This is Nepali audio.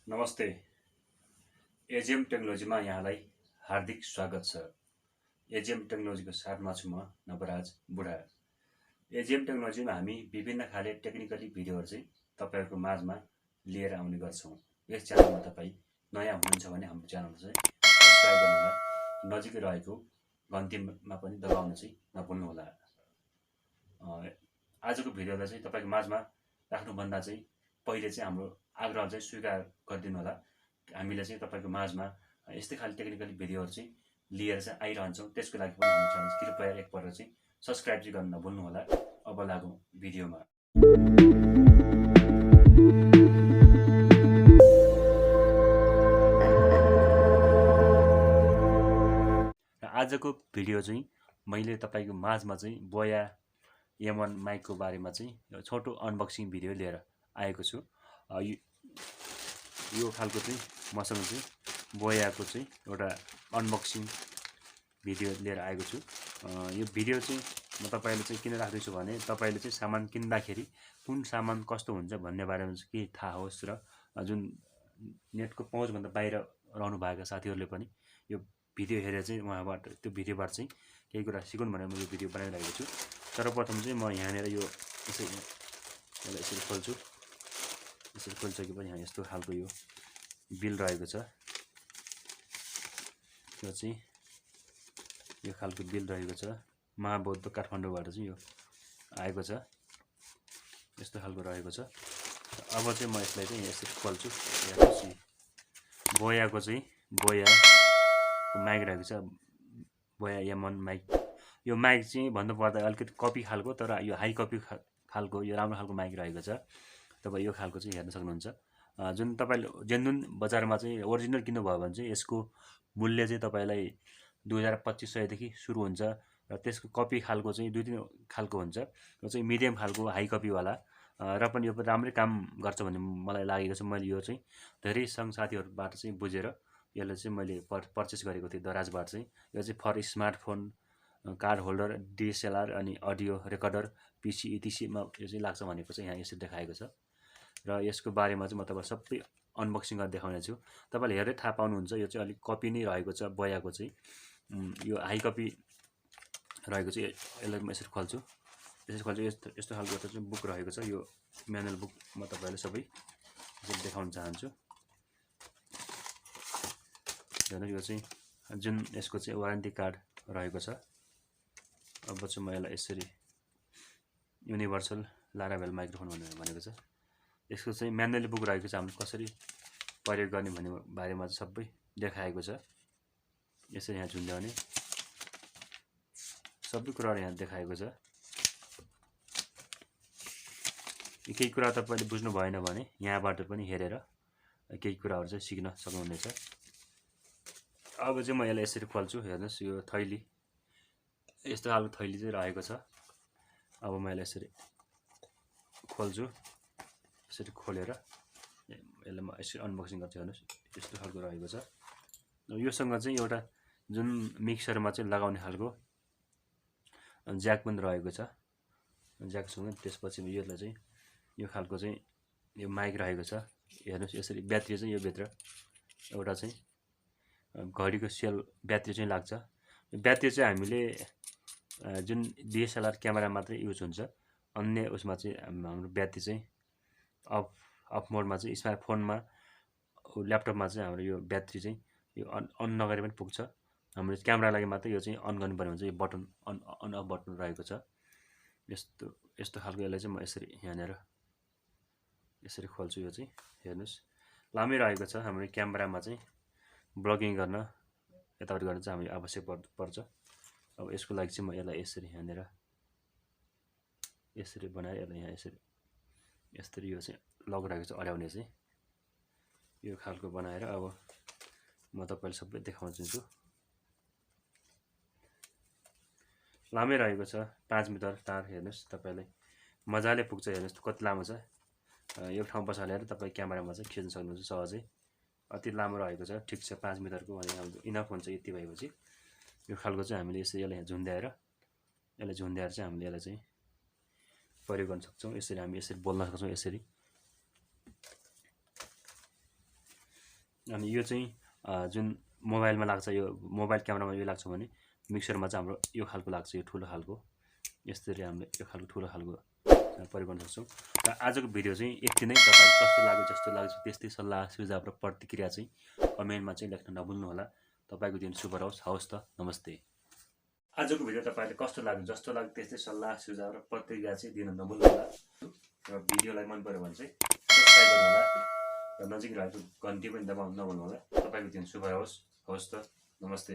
नमस्ते। एजिएम टेक्नोलोजीमा यहाँलाई हार्दिक स्वागत छ। एजिएम टेक्नोलोजीको साथमा छु म नवराज बुढा। एजिएम टेक्नोलोजीमा हामी विभिन्न खाले टेक्निकली भिडियोहरू चाहिँ तपाईहरुको माझमा लिएर आउने गर्छौं। यस च्यानलमा तपाई नयाँ हुनुहुन्छ भने हाम्रो च्यानललाई चाहिँ सब्स्क्राइब गर्नुहोला। नजिकै रहेको घन्टीमा पनि दबाउन चाहिँ नभुल्नुहोला। आजको भिडियोलाई चाहिँ तपाईको माझमा राख्नुभन्दा चाहिँ पहिले चाहिँ हाम्रो आग्रह चाहिँ स्वीकार गरिदिनु होला। हामीले चाहिँ तपाईको माझमा यस्तै खाली टेक्निकल भिडियोहरू चाहिँ लिएर चाहिँ आइरहन्छौँ। त्यसको लागि पनि हाम्रो च्यानल कृपया एकपल्ट चाहिँ सब्स्क्राइब चाहिँ गर्न नभुल्नु होला। अब लागौं भिडियोमा। आजको भिडियो चाहिँ मैले तपाईको माझमा चाहिँ बोया M1 माइकको बारेमा चाहिँ छोटो अनबक्सिङ भिडियो लिएर आएको छु। यो खालको चाहिँ मसँग चाहिँ बोयाको चाहिँ एउटा अनबक्सिङ भिडियो लिएर आएको छु। यो भिडियो चाहिँ म तपाईहरुले चाहिँ किन राख्दैछु भने तपाईले चाहिँ सामान किन्दाखेरि कुन सामान कस्तो हुन्छ भन्ने बारेमा चाहिँ केही थाहा होस् र जुन नेटको पहुँचभन्दा बाहिर रहनु भएका साथीहरुले पनि यो भिडियो हेरेर चाहिँ उहाँबाट त्यो भिडियोबाट चाहिँ केही कुरा सिकुन् भनेर म यो भिडियो बनाइरहेको छु। सर्वप्रथम चाहिँ म यहाँनिर यो यसरी खोल्छु। यसरी खोलिसकेपछि यहाँ यस्तो खालको यो बिल रहेको छ। यो चाहिँ यो खालको बिल रहेको छ। महाबौद्ध काठमाडौँबाट चाहिँ यो आएको छ। यस्तो खालको रहेको छ। अब चाहिँ म यसलाई चाहिँ यसरी खोल्छु। हेर्नुस् बोयाको चाहिँ बोयाको माइक रहेको छ। बोया M1 माइक। यो माइक चाहिँ भन्नुपर्दा अलिकति कपी खालको, तर यो हाई कपी खालको यो राम्रो खालको माइक रहेको छ। तपाई यो खालको चाहिँ हेर्न सक्नुहुन्छ। जुन तपाईले जेन्युन बजारमा चाहिँ ओरिजिनल किन्नुभयो भने चाहिँ यसको मूल्य चाहिँ तपाईलाई 2200 देखि सुरु हुन्छ र त्यसको कपी खालको चाहिँ दुई तीन खालको हुन्छ। यो चाहिँ मिडियम खालको हाई कपी वाला र पनि यो पनि राम्रै काम गर्छ भन्ने मलाई लागेको छ। मैले यो चाहिँ धेरै संग साथीहरुबाट चाहिँ बुझेर यसलाई चाहिँ मैले पर्चेस गरेको थिएँ दराजबाट चाहिँ। यो चाहिँ for smartphone, card holder, DSLR अनि अडियो रेकर्डर, PC etc मा यो चाहिँ लाग्छ भनेको चाहिँ यहाँ यसरी देखाएको छ। र यसको बारेमा चाहिँ म तपाईलाई सबै अनबक्सिङ गरेर देखाउने छु। तपाईले हेरेर थाहा पाउनुहुन्छ यो चाहिँ अलिक कपी नै रहेको छ बोयाको चाहिँ। यो हाई कपी रहेको चाहिँ यसलाई म यसरी खोल्छु। यसरी खोल्छु यस्तो खालको एउटा चाहिँ बुक रहेको छ। यो म्यानुअल बुक म तपाईलाई सबै यसरी देखाउन चाहन्छु। हेर्नु यो चाहिँ जुन यसको चाहिँ वारेन्टी कार्ड रहेको छ। अब चाहिँ म यसलाई यसरी युनिभर्सल लाराभेल माइक्रोफोन भनेको छ। यसको चाहिँ म्यानुअल बुक रहेको छ। हामीले कसरी प्रयोग गर्ने भन्ने बारेमा चाहिँ सबै देखाएको छ। यसरी यहाँ झुन्ड्याउने सबै कुराहरु यहाँ देखाएको छ। केही कुरा तपाईले बुझ्नु भएन भने यहाँबाट पनि हेरेर केही कुराहरु चाहिँ सिक्न सक्नुहुनेछ। अब चाहिँ म यसलाई यसरी खोल्छु। हेर्नुस् यो थैली यस्तो खालको थैली चाहिँ रहेको छ। अब म यसलाई यसरी खोल्छु। यसरी खोलेर यसलाई म यसरी अनबक्सिङ गर्छु। हेर्नुस् यस्तो खालको रहेको छ। योसँग चाहिँ एउटा जुन मिक्सरमा चाहिँ लगाउने खालको ज्याक पनि रहेको छ। ज्याकसँग त्यसपछि यसलाई चाहिँ यो खालको चाहिँ यो माइक रहेको छ। हेर्नुस् यसरी ब्याट्री चाहिँ यो भित्र एउटा चाहिँ घडीको सेल ब्याट्री चाहिँ लाग्छ। यो ब्याट्री चाहिँ हामीले जुन DSLR क्यामेरा मात्रै युज हुन्छ। अन्य उसमा चाहिँ हाम्रो ब्याट्री चाहिँ अफ मोडमा चाहिँ स्मार्टफोनमा ल्यापटपमा चाहिँ हाम्रो यो ब्याट्री चाहिँ यो अन नगरे पनि पुग्छ। हाम्रो क्यामेरा लागि मात्रै यो चाहिँ अन गर्नुपर्ने हुन्छ। यो बटन अन अफ बटन रहेको छ। यस्तो खालको यसलाई चाहिँ म यसरी यहाँनेर यसरी खोल्छु। यो चाहिँ हेर्नुस् लामै रहेको छ। हाम्रो क्यामेरामा चाहिँ ब्लगिङ गर्न यताउति गर्न चाहिँ हामी आवश्यक पर्छ। अब यसको लागि चाहिँ म यसलाई यसरी यहाँनेर यसरी बनाएर यसलाई यहाँ यसरी यो चाहिँ लक रहेको छ अड्याउने चाहिँ यो खालको बनाएर अब म तपाईलाई सबै देखाउँछु। लामै रहेको छ। 5 मिटर तार हेर्नुस् तपाईलाई मजाले पुग्छ। हेर्नुस् कति लामो छ। यो ठाउँ बसालेर तपाई क्यामेरामा चाहिँ खिच्न सक्नुहुन्छ सहजै। अति लामो रहेको छ। ठीक छ 5 मिटरको भने हाम्रो इनफ हुन्छ। यति भएपछि यो खालको चाहिँ हामीले यसरी यसलाई झुन्ड्याएर चाहिँ हामीले यसलाई चाहिँ प्रयोग गर्न सक्छौं। यसरी हामी यसरी बोल्न सक्छौं। यसरी अनि यो चाहिँ जुन मोबाइलमा लाग्छ, यो मोबाइल क्यामेरामा यो लाग्छ भने मिक्सरमा चाहिँ हाम्रो यो खालको लाग्छ, यो ठुलो खालको। यसरी हामीले यो खालको ठुलो खालको प्रयोग गर्न सक्छौँ। र आजको भिडियो चाहिँ यति नै। तपाईँलाई कस्तो लाग्यो, जस्तो लाग्छ त्यस्तै सल्लाह सुझाव र प्रतिक्रिया चाहिँ कमेन्टमा चाहिँ लेख्न नभुल्नुहोला। तपाईँको दिन शुभ रहोस्। हवस् त, नमस्ते। आजको भिडियो तपाईँले कस्तो लाग्यो, जस्तो लाग्यो त्यस्तै सल्लाह सुझाव र प्रतिक्रिया चाहिँ दिन नभुल्नुहोला। र भिडियोलाई मन पऱ्यो भने चाहिँ सब्सक्राइब गर्नुहोला र नजिक रहेको घन्टी पनि दबाउन नभुल्नुहोला। तपाईँको दिन शुभ रहोस्। हवस् त, नमस्ते।